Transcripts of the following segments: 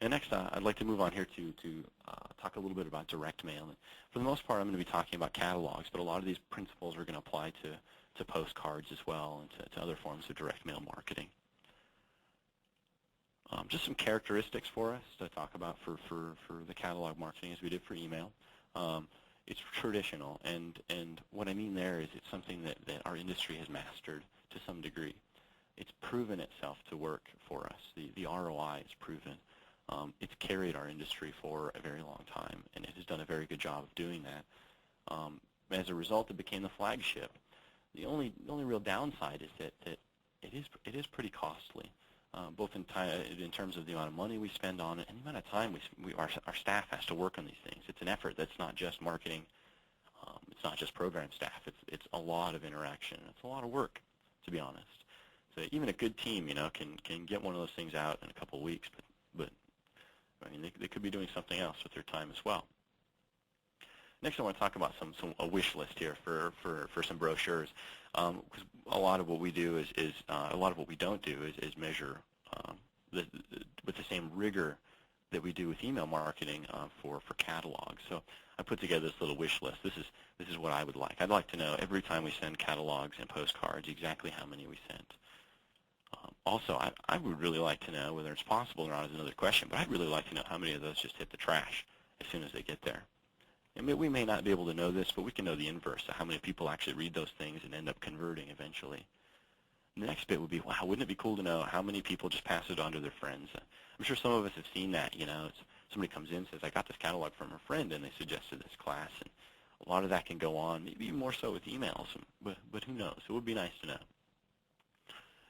And next, I'd like to move on here to talk a little bit about direct mail. And for the most part, I'm going to be talking about catalogs, but a lot of these principles are going to apply to postcards as well and to other forms of direct mail marketing. Just some characteristics for us to talk about for the catalog marketing as we did for email. It's traditional, and what I mean there is it's something that our industry has mastered to some degree. It's proven itself to work for us. The ROI is proven. It's carried our industry for a very long time, and it has done a very good job of doing that. As a result, it became the flagship. The only real downside is that it is pretty costly, both in terms of the amount of money we spend on it and the amount of time our staff has to work on these things. It's an effort that's not just marketing. It's not just program staff. It's a lot of interaction. It's a lot of work, to be honest. So even a good team, can get one of those things out in a couple of weeks, but I mean, they could be doing something else with their time as well. Next, I want to talk about a wish list here for some brochures, because a lot of what we do a lot of what we don't do is measure with the same rigor that we do with email marketing for catalogs. So I put together this little wish list. This is what I would like. I'd like to know every time we send catalogs and postcards exactly how many we sent. Also, I would really like to know, whether it's possible or not is another question, but I'd really like to know how many of those just hit the trash as soon as they get there. And we may not be able to know this, but we can know the inverse of how many people actually read those things and end up converting eventually. And the next bit would be, wow, wouldn't it be cool to know how many people just pass it on to their friends? I'm sure some of us have seen that. Somebody comes in and says, I got this catalog from a friend, and they suggested this class. And a lot of that can go on, maybe more so with emails, but who knows? It would be nice to know.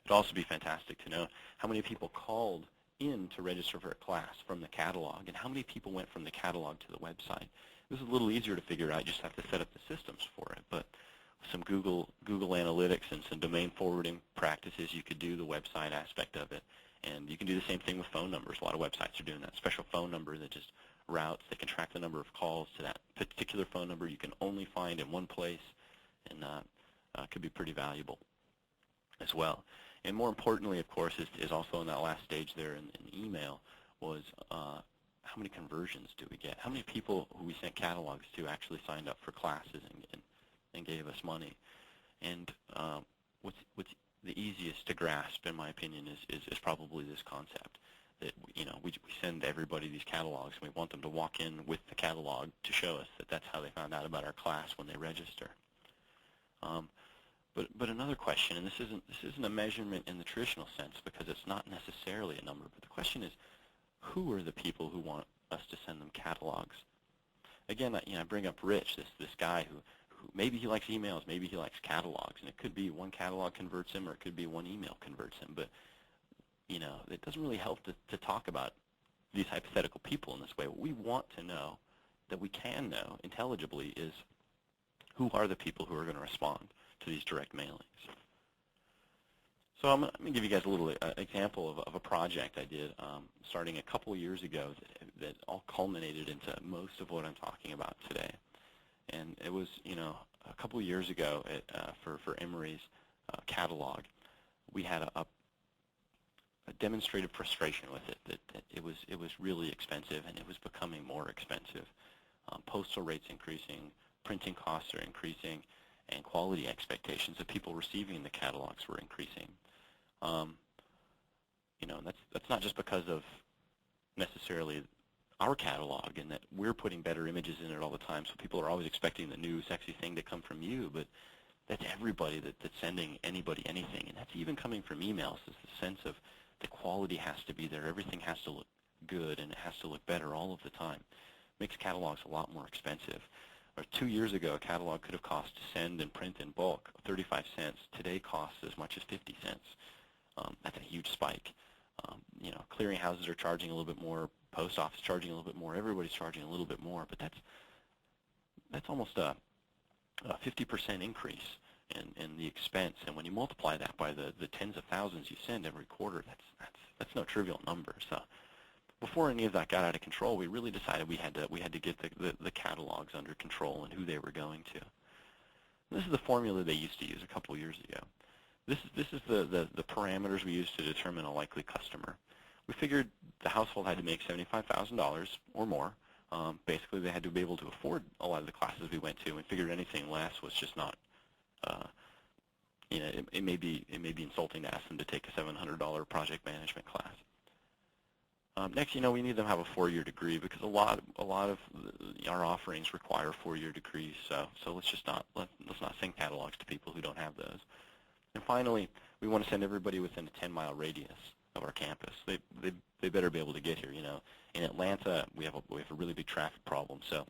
It'd also be fantastic to know how many people called in to register for a class from the catalog, and how many people went from the catalog to the website. This is a little easier to figure out. You just have to set up the systems for it. But with some Google Analytics and some domain forwarding practices, you could do the website aspect of it. And you can do the same thing with phone numbers. A lot of websites are doing that. Special phone number that just routes. They can track the number of calls to that particular phone number you can only find in one place, and could be pretty valuable as well. And more importantly, of course, is also in that last stage there in email was how many conversions do we get? How many people who we sent catalogs to actually signed up for classes and gave us money? And what's the easiest to grasp, in my opinion, is probably this concept that we send everybody these catalogs, and we want them to walk in with the catalog to show us that that's how they found out about our class when they register. But another question, and this isn't a measurement in the traditional sense because it's not necessarily a number, but the question is, who are the people who want us to send them catalogs? Again, I bring up Rich, this guy who maybe he likes emails, maybe he likes catalogs, and it could be one catalog converts him, or it could be one email converts him. But it doesn't really help to talk about these hypothetical people in this way. What we want to know, that we can know intelligibly, is who are the people who are going to respond to these direct mailings. So I'm going to give you guys a little example of a project I did starting a couple years ago that all culminated into most of what I'm talking about today. And it was, a couple years ago for Emory's catalog, we had a demonstrated frustration with it, that it was really expensive, and it was becoming more expensive. Postal rates increasing, printing costs are increasing, and quality expectations of people receiving the catalogs were increasing. And that's not just because of necessarily our catalog and that we're putting better images in it all the time, so people are always expecting the new sexy thing to come from you, but that's everybody that's sending anybody anything, and that's even coming from emails. It's the sense of the quality has to be there, everything has to look good, and it has to look better all of the time. Makes catalogs a lot more expensive. Or 2 years ago, a catalog could have cost to send and print in bulk 35 cents. Today costs as much as 50 cents. That's a huge spike. Clearinghouses are charging a little bit more, post office charging a little bit more, everybody's charging a little bit more, but that's almost a 50% increase in the expense. And when you multiply that by the tens of thousands you send every quarter, that's no trivial number. So before any of that got out of control, we really decided we had to get the catalogs under control and who they were going to. And this is the formula they used to use a couple years ago. This is the parameters we use to determine a likely customer. We figured the household had to make $75,000 or more. Basically, they had to be able to afford a lot of the classes we went to, and figured anything less was just not, it may be insulting to ask them to take a $700 project management class. Next, we need them to have a 4-year degree, because a lot of our offerings require 4-year degrees. So let's not send catalogs to people who don't have those. And finally, we want to send everybody within a 10-mile radius of our campus. They better be able to get here. In Atlanta, we have a really big traffic problem. So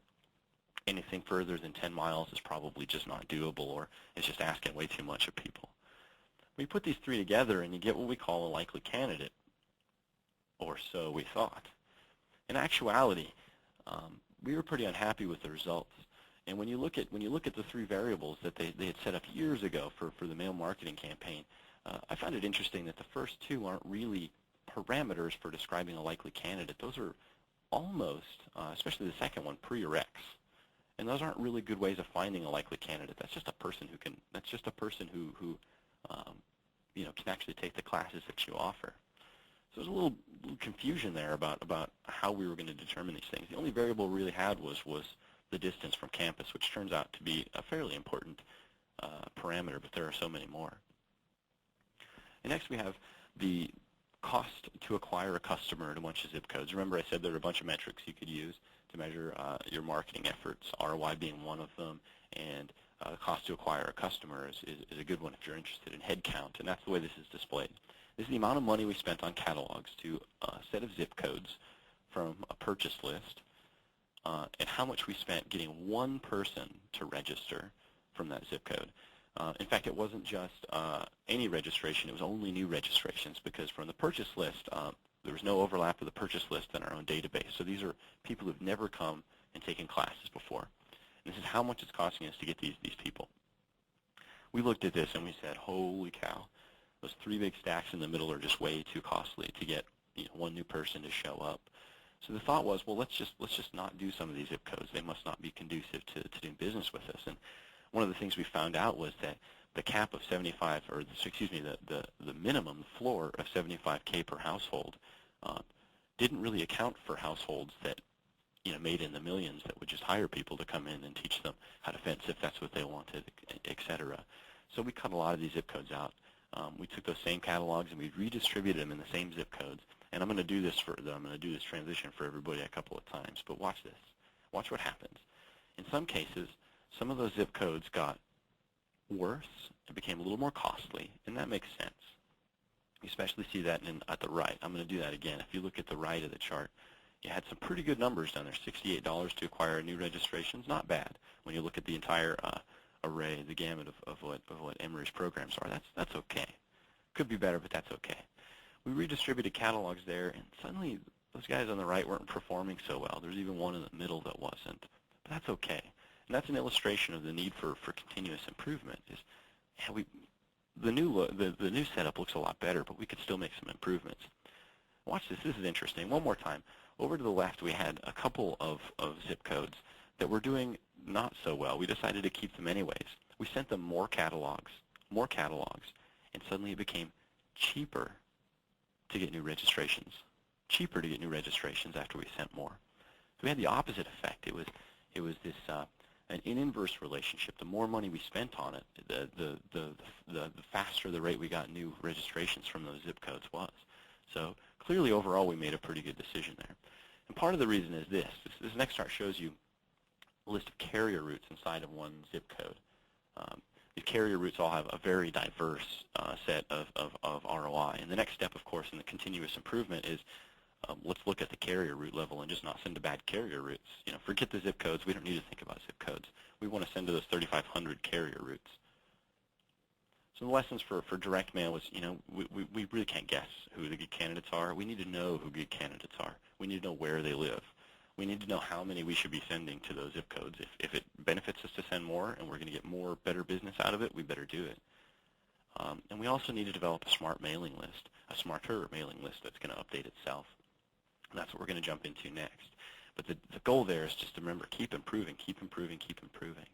anything further than 10 miles is probably just not doable, or it's just asking way too much of people. We put these three together, and you get what we call a likely candidate, or so we thought. In actuality, we were pretty unhappy with the results. And when you look at the three variables that they had set up years ago for the mail marketing campaign, I found it interesting that the first two aren't really parameters for describing a likely candidate. Those are almost, especially the second one, pre-reqs. And those aren't really good ways of finding a likely candidate. That's just a person who can can actually take the classes that you offer. So there's a little confusion there about how we were going to determine these things. The only variable we really had was the distance from campus, which turns out to be a fairly important parameter, but there are so many more. And next we have the cost to acquire a customer in a bunch of zip codes. Remember, I said there are a bunch of metrics you could use to measure your marketing efforts, ROI being one of them, and cost to acquire a customer is a good one if you're interested in headcount, and that's the way this is displayed. This is the amount of money we spent on catalogs to a set of zip codes from a purchase list, and how much we spent getting one person to register from that zip code. In fact, it wasn't just any registration, it was only new registrations, because from the purchase list, there was no overlap with the purchase list in our own database. So these are people who've never come and taken classes before. And this is how much it's costing us to get these people. We looked at this and we said, holy cow, those three big stacks in the middle are just way too costly to get one new person to show up. So the thought was, well, let's just not do some of these zip codes. They must not be conducive to doing business with us. And one of the things we found out was that the cap of 75, or the minimum, the floor of 75K per household didn't really account for households that made in the millions that would just hire people to come in and teach them how to fence if that's what they wanted, etc. So we cut a lot of these zip codes out. We took those same catalogs and we redistributed them in the same zip codes. And I'm going to do this transition for everybody a couple of times. But watch this. Watch what happens. In some cases, some of those zip codes got worse and became a little more costly, and that makes sense. You especially see that at the right. I'm going to do that again. If you look at the right of the chart, you had some pretty good numbers down there. $68 to acquire new registrations, not bad when you look at the entire array, the gamut of what Emory's programs are. That's okay. Could be better, but that's okay. We redistributed catalogs there, and suddenly those guys on the right weren't performing so well. There's even one in the middle that wasn't, but that's okay. And that's an illustration of the need for continuous improvement. The new setup looks a lot better, but we could still make some improvements. Watch this. This is interesting. One more time. Over to the left, we had a couple of zip codes that were doing not so well. We decided to keep them anyways. We sent them more catalogs, and suddenly it became cheaper to get new registrations. Cheaper to get new registrations after we sent more. So we had the opposite effect. It was this an inverse relationship. The more money we spent on it, the faster the rate we got new registrations from those zip codes was. So clearly, overall, we made a pretty good decision there. And part of the reason is this. This next chart shows you a list of carrier routes inside of one zip code. The carrier routes all have a very diverse set of ROI. And the next step, of course, in the continuous improvement is let's look at the carrier route level and just not send to bad carrier routes. Forget the zip codes. We don't need to think about zip codes. We want to send to those 3,500 carrier routes. So the lessons for direct mail is, we really can't guess who the good candidates are. We need to know who good candidates are. We need to know where they live. We need to know how many we should be sending to those zip codes. If it benefits us to send more and we're going to get more better business out of it, we better do it. And we also need to develop a smart mailing list, a smarter mailing list that's going to update itself. And that's what we're going to jump into next. But the goal there is just to remember, keep improving, keep improving, keep improving.